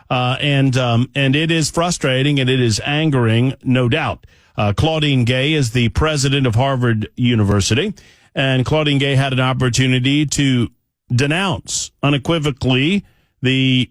And it is frustrating and it is angering, no doubt. Claudine Gay is the president of Harvard University, and Claudine Gay had an opportunity to denounce unequivocally the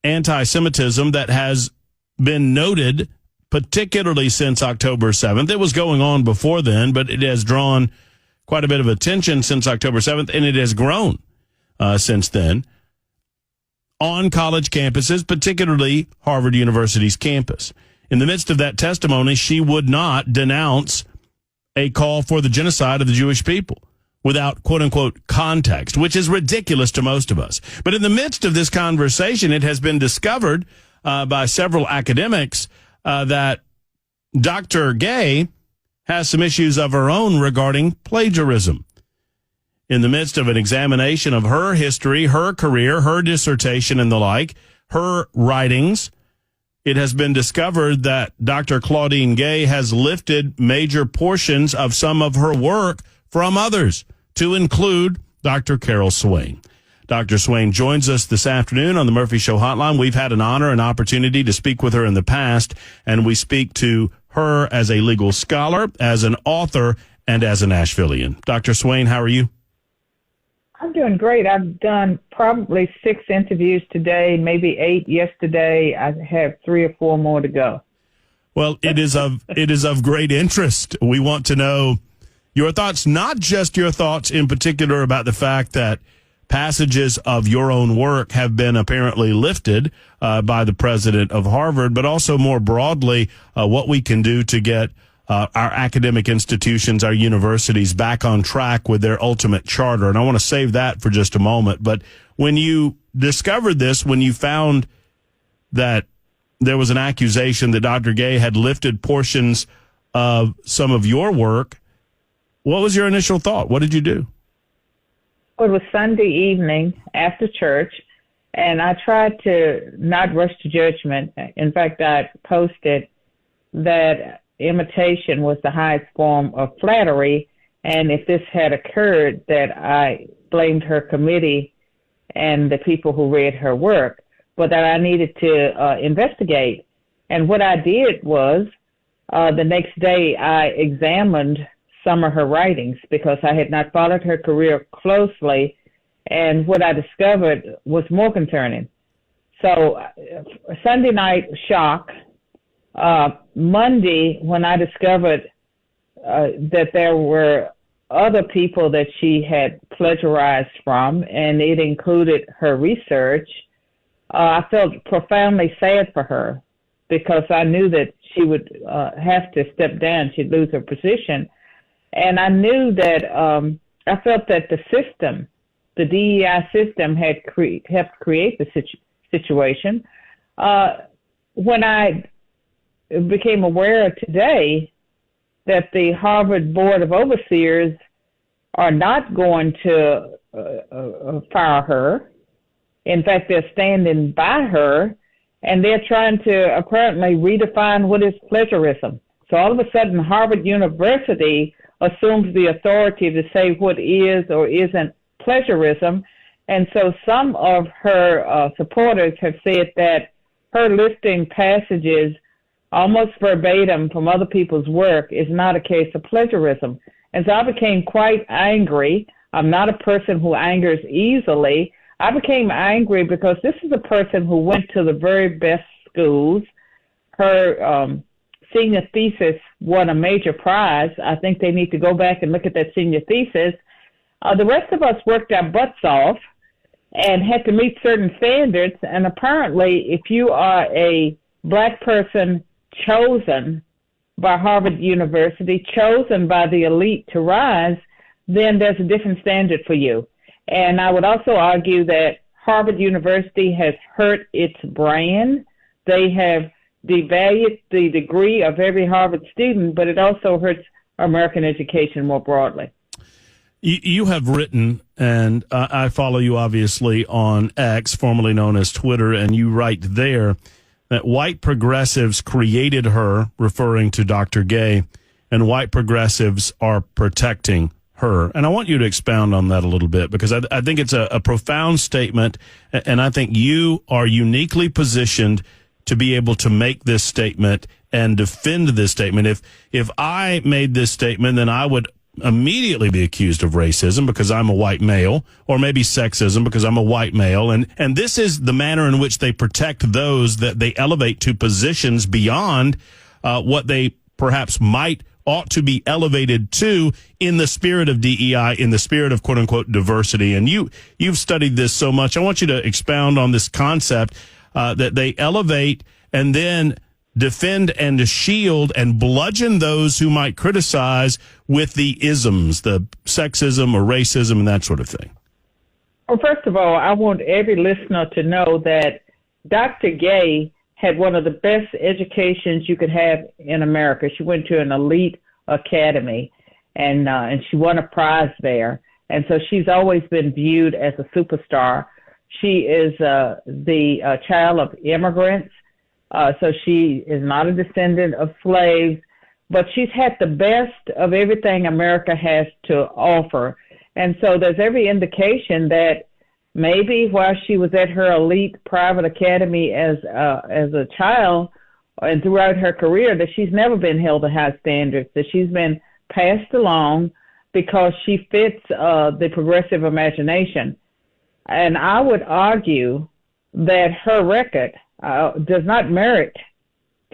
anti-Semitism that has been noted, particularly since October 7th. It was going on before then, but it has drawn quite a bit of attention since October 7th, and it has grown since then on college campuses, particularly Harvard University's campus. In the midst of that testimony, she would not denounce a call for the genocide of the Jewish people without quote-unquote context, which is ridiculous to most of us. But in the midst of this conversation, it has been discovered by several academics that Dr. Gay has some issues of her own regarding plagiarism. In the midst of an examination of her history, her career, her dissertation and the like, her writings, it has been discovered that Dr. Claudine Gay has lifted major portions of some of her work from others, to include Dr. Carol Swain. Dr. Swain joins us this afternoon on the Murphy Show hotline. We've had an honor and opportunity to speak with her in the past, and we speak to her as a legal scholar, as an author, and as an Ashevillean. Dr. Swain, how are you? I'm doing great. I've done probably 6 interviews today, maybe 8 yesterday. I have 3 or 4 more to go. Well, it is of great interest. We want to know your thoughts, not just your thoughts in particular about the fact that passages of your own work have been apparently lifted by the president of Harvard, but also more broadly what we can do to get our academic institutions, our universities back on track with their ultimate charter. And I want to save that for just a moment. But when you discovered this, when you found that there was an accusation that Dr. Gay had lifted portions of some of your work, what was your initial thought? What did you do? It was Sunday evening after church, and I tried to not rush to judgment. In fact, I posted that imitation was the highest form of flattery, and if this had occurred, that I blamed her committee and the people who read her work, but that I needed to investigate. And what I did was the next day I examined some of her writings because I had not followed her career closely, and what I discovered was more concerning. So Sunday night, shock. Monday, when I discovered that there were other people that she had plagiarized from, and it included her research, I felt profoundly sad for her because I knew that she would have to step down. She'd lose her position. And I knew that I felt that the system, the DEI system, had helped create the situation. When I became aware today that the Harvard Board of Overseers are not going to fire her. In fact, they're standing by her, and they're trying to apparently redefine what is plagiarism. So all of a sudden, Harvard University assumes the authority to say what is or isn't plagiarism. And so some of her supporters have said that her listing passages almost verbatim from other people's work is not a case of plagiarism. And so I became quite angry. I'm not a person who angers easily. I became angry because this is a person who went to the very best schools. Her senior thesis won a major prize. I think they need to go back and look at that senior thesis. The rest of us worked our butts off and had to meet certain standards. And apparently, if you are a Black person chosen by Harvard University, chosen by the elite to rise, then there's a different standard for you. And I would also argue that Harvard University has hurt its brand. They have devalued the degree of every Harvard student, but it also hurts American education more broadly. You have written, and I follow you obviously on X, formerly known as Twitter, and you write there that white progressives created her, referring to Dr. Gay, and white progressives are protecting her. And I want you to expound on that a little bit, because I think it's a profound statement, and I think you are uniquely positioned to be able to make this statement and defend this statement. If I made this statement, then I would immediately be accused of racism because I'm a white male, or maybe sexism because I'm a white male. And this is the manner in which they protect those that they elevate to positions beyond what they perhaps ought to be elevated to in the spirit of DEI, in the spirit of quote unquote diversity. And you've studied this so much. I want you to expound on this concept that they elevate and then defend and shield and bludgeon those who might criticize with the isms, the sexism or racism and that sort of thing. Well, first of all, I want every listener to know that Dr. Gay had one of the best educations you could have in America. She went to an elite academy, and she won a prize there. And so she's always been viewed as a superstar. She is the child of immigrants. So she is not a descendant of slaves, but she's had the best of everything America has to offer. And so there's every indication that maybe while she was at her elite private academy as a child and throughout her career, that she's never been held to high standards, that she's been passed along because she fits the progressive imagination. And I would argue that her record does not merit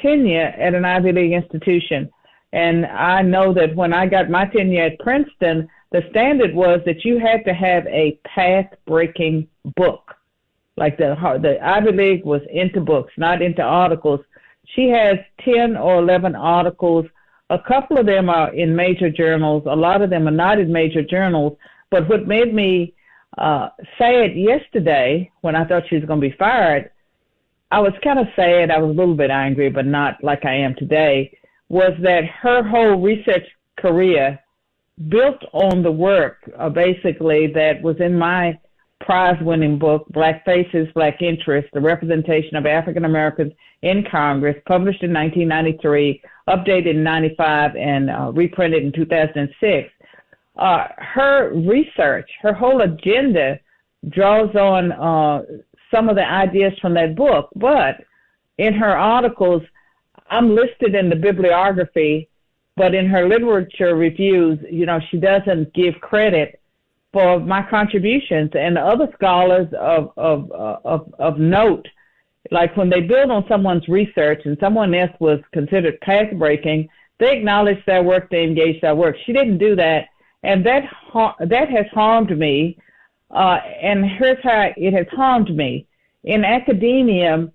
tenure at an Ivy League institution. And I know that when I got my tenure at Princeton, the standard was that you had to have a path-breaking book. Like the Ivy League was into books, not into articles. She has 10 or 11 articles. A couple of them are in major journals. A lot of them are not in major journals. But what made me sad yesterday when I thought she was going to be fired, I was kind of sad. I was a little bit angry, but not like I am today, was that her whole research career built on the work, basically, that was in my prize-winning book, Black Faces, Black Interests, The Representation of African Americans in Congress, published in 1993, updated in 95, and reprinted in 2006. Her research, her whole agenda draws on some of the ideas from that book, but in her articles, I'm listed in the bibliography, but in her literature reviews, she doesn't give credit for my contributions. And other scholars of note, like when they build on someone's research and someone else was considered path-breaking, they acknowledge their work, they engage their work. She didn't do that, and that has harmed me. And here's how it has harmed me. In academia,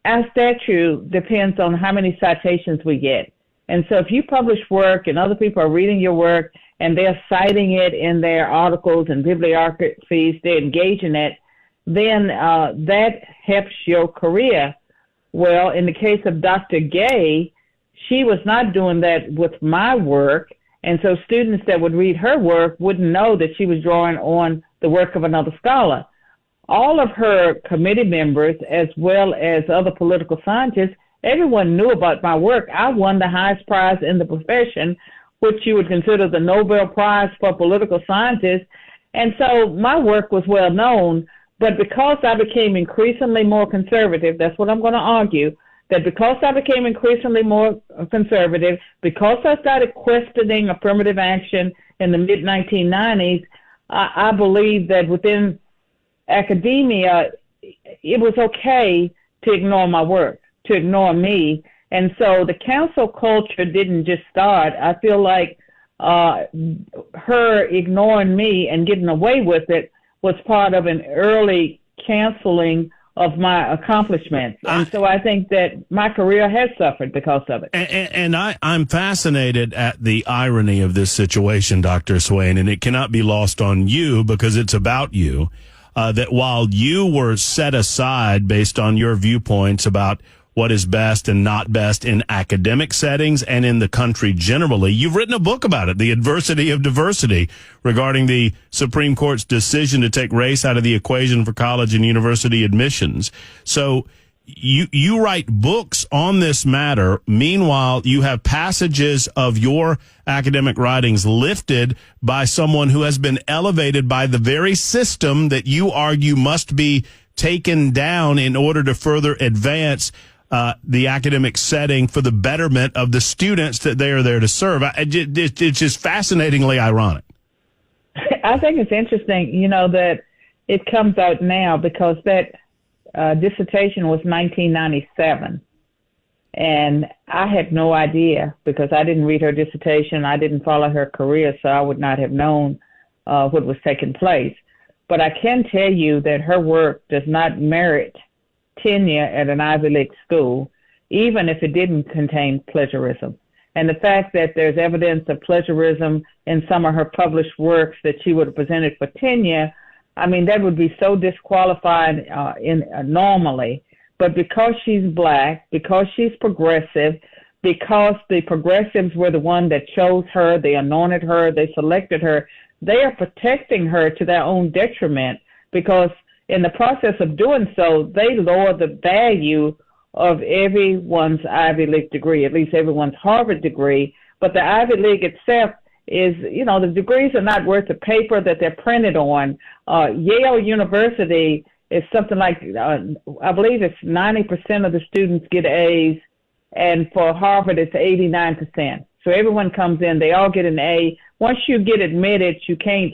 our statute depends on how many citations we get. And so if you publish work and other people are reading your work and they're citing it in their articles and bibliographies, they're engaging it, then that helps your career. Well, in the case of Dr. Gay, she was not doing that with my work. And so students that would read her work wouldn't know that she was drawing on the work of another scholar. All of her committee members, as well as other political scientists, everyone knew about my work. I won the highest prize in the profession, which you would consider the Nobel Prize for political scientists. And so my work was well known, but because I became increasingly more conservative, that's what I'm going to argue, that because I became increasingly more conservative, because I started questioning affirmative action in the mid-1990s, I believe that within academia, it was okay to ignore my work, to ignore me. And so the council culture didn't just start. I feel like her ignoring me and getting away with it was part of an early canceling of my accomplishments. And so I think that my career has suffered because of it. And I'm fascinated at the irony of this situation, Dr. Swain, and it cannot be lost on you because it's about you, that while you were set aside based on your viewpoints about what is best and not best in academic settings and in the country generally. You've written a book about it, The Adversity of Diversity, regarding the Supreme Court's decision to take race out of the equation for college and university admissions. So you write books on this matter. Meanwhile, you have passages of your academic writings lifted by someone who has been elevated by the very system that you argue must be taken down in order to further advance the academic setting for the betterment of the students that they are there to serve. It's just fascinatingly ironic. I think it's interesting, that it comes out now because that dissertation was 1997. And I had no idea because I didn't read her dissertation. I didn't follow her career, so I would not have known what was taking place. But I can tell you that her work does not merit tenure at an Ivy League school, even if it didn't contain plagiarism. And the fact that there's evidence of plagiarism in some of her published works that she would have presented for tenure, I mean, that would be so disqualified normally. But because she's black, because she's progressive, because the progressives were the one that chose her, they anointed her, they selected her, they are protecting her to their own detriment because in the process of doing so, they lower the value of everyone's Ivy League degree, at least everyone's Harvard degree. But the Ivy League itself is, the degrees are not worth the paper that they're printed on. Yale University is something like, I believe it's 90% of the students get A's, and for Harvard it's 89%. So everyone comes in, they all get an A. Once you get admitted, you can't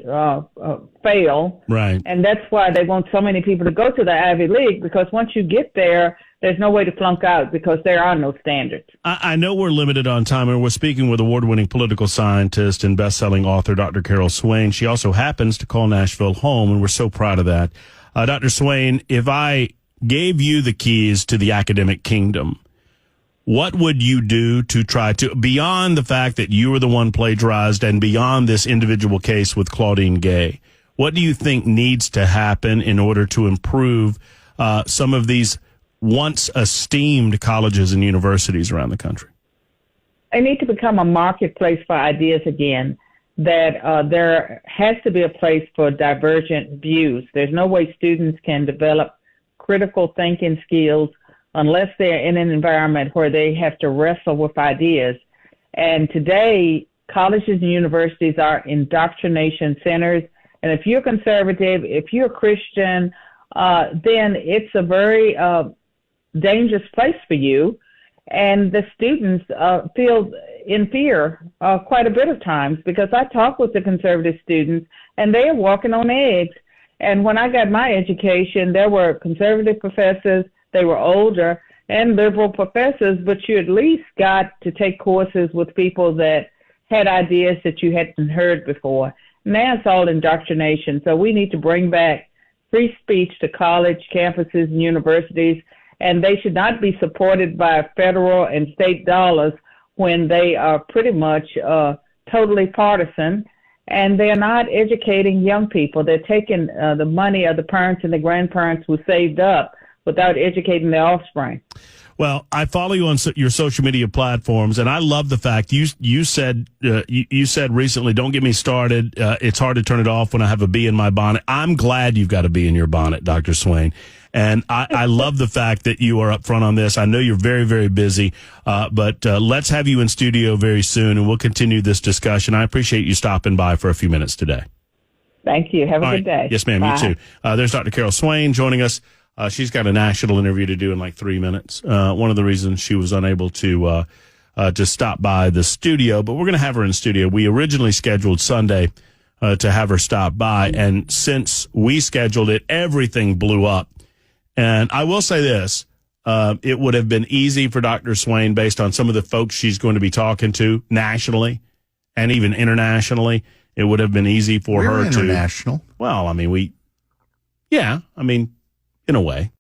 fail. Right. And that's why they want so many people to go to the Ivy League, because once you get there, there's no way to flunk out because there are no standards. I know we're limited on time, and we're speaking with award-winning political scientist and best-selling author Dr. Carol Swain. She also happens to call Nashville home, and we're so proud of that. Dr. Swain, if I gave you the keys to the academic kingdom, what would you do to try to, beyond the fact that you were the one plagiarized and beyond this individual case with Claudine Gay, what do you think needs to happen in order to improve some of these once esteemed colleges and universities around the country? They need to become a marketplace for ideas again, that there has to be a place for divergent views. There's no way students can develop critical thinking skills unless they're in an environment where they have to wrestle with ideas. And today, colleges and universities are indoctrination centers. And if you're conservative, if you're Christian, then it's a very dangerous place for you. And the students feel in fear quite a bit of times, because I talk with the conservative students and they are walking on eggs. And when I got my education, there were conservative professors, they were older, and liberal professors, but you at least got to take courses with people that had ideas that you hadn't heard before. Now it's all indoctrination. So we need to bring back free speech to college campuses and universities, and they should not be supported by federal and state dollars when they are pretty much totally partisan, and they're not educating young people. They're taking the money of the parents and the grandparents who saved up without educating their offspring. Well, I follow you on your social media platforms, and I love the fact you said recently, "Don't get me started. It's hard to turn it off when I have a bee in my bonnet." I'm glad you've got a bee in your bonnet, Dr. Swain, and I love the fact that you are up front on this. I know you're very, very busy, but let's have you in studio very soon, and we'll continue this discussion. I appreciate you stopping by for a few minutes today. Thank you. Have a good day. Yes, ma'am. Bye. You too. There's Dr. Carol Swain joining us. She's got a national interview to do in like 3 minutes. One of the reasons she was unable to stop by the studio, but we're going to have her in studio. We originally scheduled Sunday to have her stop by, and since we scheduled it, everything blew up. And I will say this, it would have been easy for Dr. Swain, based on some of the folks she's going to be talking to nationally and even internationally. It would have been easy for her to. International. Well, I mean, in a way.